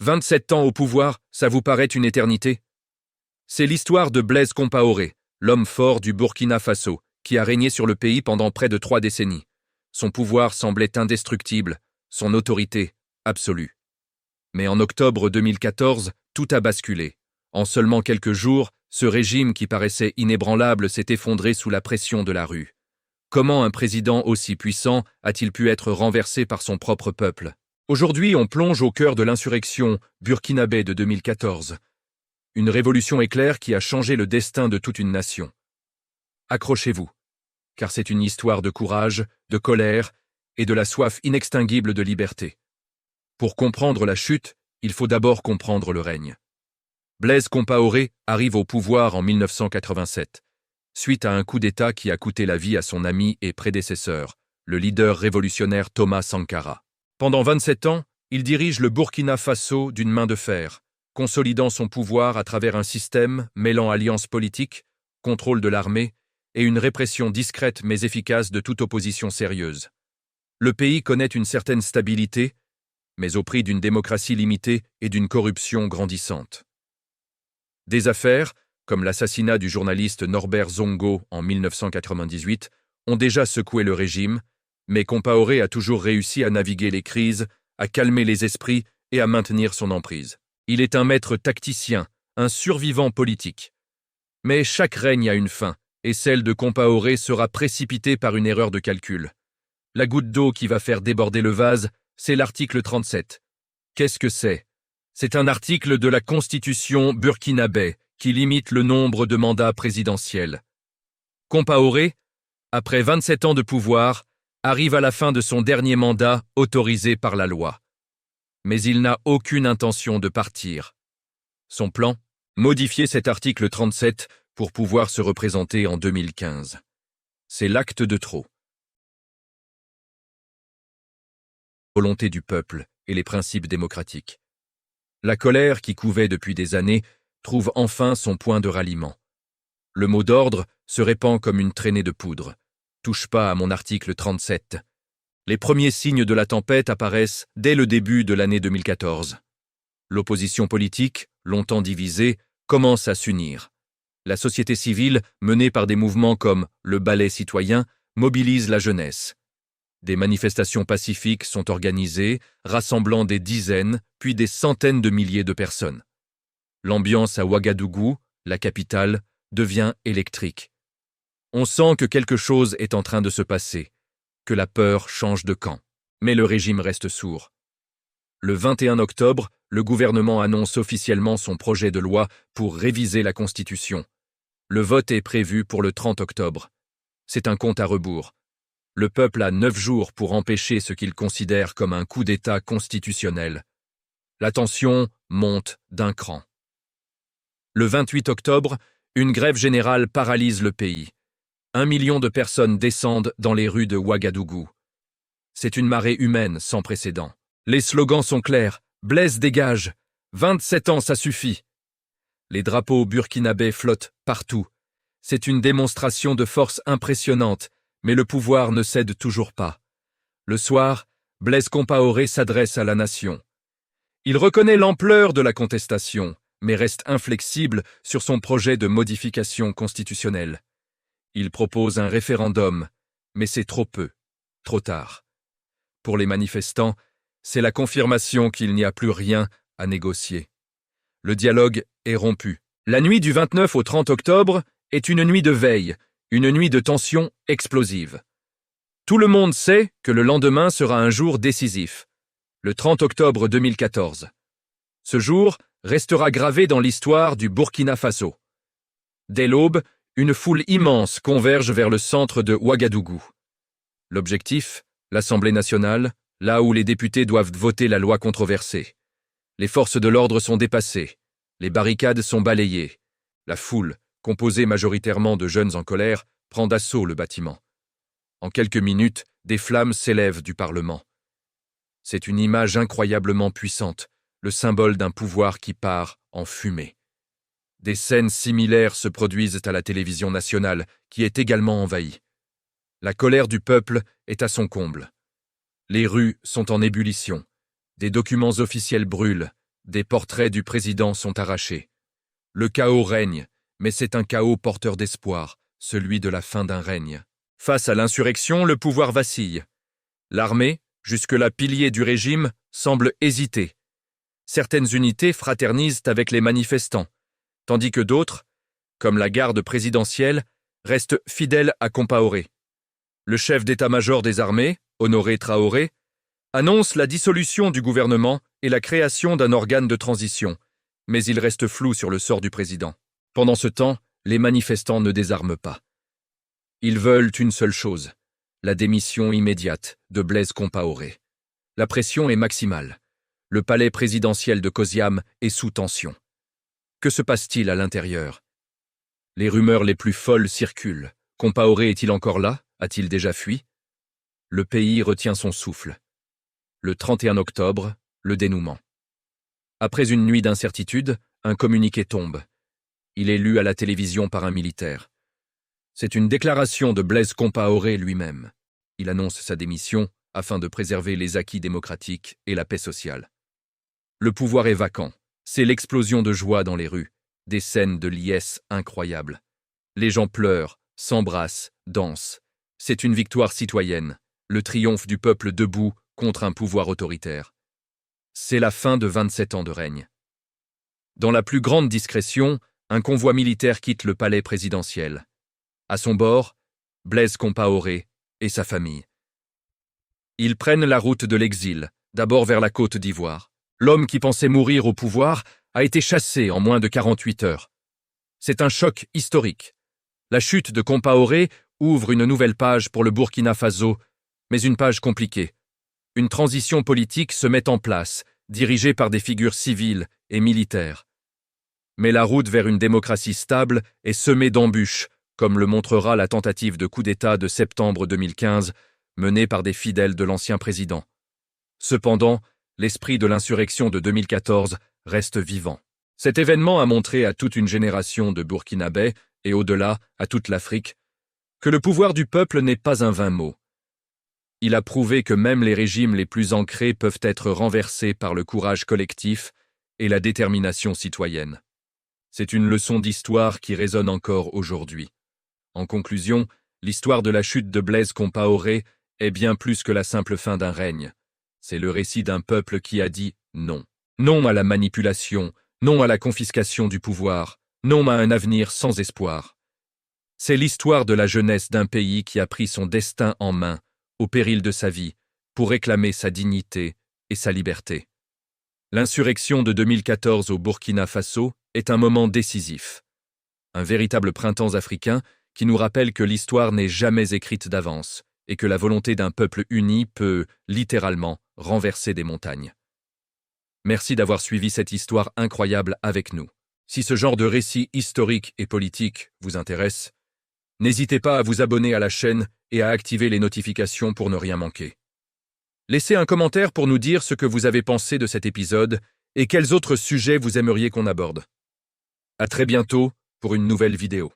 27 ans au pouvoir, ça vous paraît une éternité? C'est l'histoire de Blaise Compaoré, l'homme fort du Burkina Faso, qui a régné sur le pays pendant près de 3 décennies. Son pouvoir semblait indestructible, son autorité absolue. Mais en octobre 2014, tout a basculé. En seulement quelques jours, ce régime qui paraissait inébranlable s'est effondré sous la pression de la rue. Comment un président aussi puissant a-t-il pu être renversé par son propre peuple? Aujourd'hui, on plonge au cœur de l'insurrection burkinabé de 2014. Une révolution éclair qui a changé le destin de toute une nation. Accrochez-vous, car c'est une histoire de courage, de colère et de la soif inextinguible de liberté. Pour comprendre la chute, il faut d'abord comprendre le règne. Blaise Compaoré arrive au pouvoir en 1987, suite à un coup d'État qui a coûté la vie à son ami et prédécesseur, le leader révolutionnaire Thomas Sankara. Pendant 27 ans, il dirige le Burkina Faso d'une main de fer, consolidant son pouvoir à travers un système mêlant alliances politiques, contrôle de l'armée et une répression discrète mais efficace de toute opposition sérieuse. Le pays connaît une certaine stabilité, mais au prix d'une démocratie limitée et d'une corruption grandissante. Des affaires, comme l'assassinat du journaliste Norbert Zongo en 1998, ont déjà secoué le régime, mais Compaoré a toujours réussi à naviguer les crises, à calmer les esprits et à maintenir son emprise. Il est un maître tacticien, un survivant politique. Mais chaque règne a une fin, et celle de Compaoré sera précipitée par une erreur de calcul. La goutte d'eau qui va faire déborder le vase, c'est l'article 37. Qu'est-ce que c'est? C'est un article de la Constitution burkinabé qui limite le nombre de mandats présidentiels. Compaoré, après 27 ans de pouvoir, arrive à la fin de son dernier mandat autorisé par la loi. Mais il n'a aucune intention de partir. Son plan? Modifier cet article 37 pour pouvoir se représenter en 2015. C'est l'acte de trop. Volonté du peuple et les principes démocratiques. La colère qui couvait depuis des années trouve enfin son point de ralliement. Le mot d'ordre se répand comme une traînée de poudre. Touche pas à mon article 37. Les premiers signes de la tempête apparaissent dès le début de l'année 2014. L'opposition politique, longtemps divisée, commence à s'unir. La société civile, menée par des mouvements comme le Balai citoyen, mobilise la jeunesse. Des manifestations pacifiques sont organisées, rassemblant des dizaines, puis des centaines de milliers de personnes. L'ambiance à Ouagadougou, la capitale, devient électrique. On sent que quelque chose est en train de se passer, que la peur change de camp. Mais le régime reste sourd. Le 21 octobre, le gouvernement annonce officiellement son projet de loi pour réviser la Constitution. Le vote est prévu pour le 30 octobre. C'est un compte à rebours. Le peuple a 9 jours pour empêcher ce qu'il considère comme un coup d'État constitutionnel. La tension monte d'un cran. Le 28 octobre, une grève générale paralyse le pays. 1 million de personnes descendent dans les rues de Ouagadougou. C'est une marée humaine sans précédent. Les slogans sont clairs. Blaise dégage. 27 ans, ça suffit. Les drapeaux burkinabés flottent partout. C'est une démonstration de force impressionnante, mais le pouvoir ne cède toujours pas. Le soir, Blaise Compaoré s'adresse à la nation. Il reconnaît l'ampleur de la contestation, mais reste inflexible sur son projet de modification constitutionnelle. Il propose un référendum, mais c'est trop peu, trop tard. Pour les manifestants, c'est la confirmation qu'il n'y a plus rien à négocier. Le dialogue est rompu. La nuit du 29 au 30 octobre est une nuit de veille, une nuit de tension explosive. Tout le monde sait que le lendemain sera un jour décisif, le 30 octobre 2014. Ce jour restera gravé dans l'histoire du Burkina Faso. Dès l'aube, une foule immense converge vers le centre de Ouagadougou. L'objectif, l'Assemblée nationale, là où les députés doivent voter la loi controversée. Les forces de l'ordre sont dépassées, les barricades sont balayées. La foule, composée majoritairement de jeunes en colère, prend d'assaut le bâtiment. En quelques minutes, des flammes s'élèvent du Parlement. C'est une image incroyablement puissante, le symbole d'un pouvoir qui part en fumée. Des scènes similaires se produisent à la télévision nationale, qui est également envahie. La colère du peuple est à son comble. Les rues sont en ébullition. Des documents officiels brûlent, des portraits du président sont arrachés. Le chaos règne, mais c'est un chaos porteur d'espoir, celui de la fin d'un règne. Face à l'insurrection, le pouvoir vacille. L'armée, jusque-là pilier du régime, semble hésiter. Certaines unités fraternisent avec les manifestants, tandis que d'autres, comme la garde présidentielle, restent fidèles à Compaoré. Le chef d'état-major des armées, Honoré Traoré, annonce la dissolution du gouvernement et la création d'un organe de transition, mais il reste flou sur le sort du président. Pendant ce temps, les manifestants ne désarment pas. Ils veulent une seule chose, la démission immédiate de Blaise Compaoré. La pression est maximale. Le palais présidentiel de Kosiam est sous tension. Que se passe-t-il à l'intérieur? Les rumeurs les plus folles circulent. Compaoré est-il encore là? A-t-il déjà fui? Le pays retient son souffle. Le 31 octobre, le dénouement. Après une nuit d'incertitude, un communiqué tombe. Il est lu à la télévision par un militaire. C'est une déclaration de Blaise Compaoré lui-même. Il annonce sa démission afin de préserver les acquis démocratiques et la paix sociale. Le pouvoir est vacant. C'est l'explosion de joie dans les rues, des scènes de liesse incroyables. Les gens pleurent, s'embrassent, dansent. C'est une victoire citoyenne, le triomphe du peuple debout contre un pouvoir autoritaire. C'est la fin de 27 ans de règne. Dans la plus grande discrétion, un convoi militaire quitte le palais présidentiel. À son bord, Blaise Compaoré et sa famille. Ils prennent la route de l'exil, d'abord vers la Côte d'Ivoire. L'homme qui pensait mourir au pouvoir a été chassé en moins de 48 heures. C'est un choc historique. La chute de Compaoré ouvre une nouvelle page pour le Burkina Faso, mais une page compliquée. Une transition politique se met en place, dirigée par des figures civiles et militaires. Mais la route vers une démocratie stable est semée d'embûches, comme le montrera la tentative de coup d'État de septembre 2015, menée par des fidèles de l'ancien président. Cependant, l'esprit de l'insurrection de 2014 reste vivant. Cet événement a montré à toute une génération de Burkinabés, et au-delà, à toute l'Afrique, que le pouvoir du peuple n'est pas un vain mot. Il a prouvé que même les régimes les plus ancrés peuvent être renversés par le courage collectif et la détermination citoyenne. C'est une leçon d'histoire qui résonne encore aujourd'hui. En conclusion, l'histoire de la chute de Blaise Compaoré est bien plus que la simple fin d'un règne. C'est le récit d'un peuple qui a dit non. Non à la manipulation, non à la confiscation du pouvoir, non à un avenir sans espoir. C'est l'histoire de la jeunesse d'un pays qui a pris son destin en main, au péril de sa vie, pour réclamer sa dignité et sa liberté. L'insurrection de 2014 au Burkina Faso est un moment décisif. Un véritable printemps africain qui nous rappelle que l'histoire n'est jamais écrite d'avance et que la volonté d'un peuple uni peut, littéralement, renverser des montagnes. Merci d'avoir suivi cette histoire incroyable avec nous. Si ce genre de récit historique et politique vous intéresse, n'hésitez pas à vous abonner à la chaîne et à activer les notifications pour ne rien manquer. Laissez un commentaire pour nous dire ce que vous avez pensé de cet épisode et quels autres sujets vous aimeriez qu'on aborde. À très bientôt pour une nouvelle vidéo.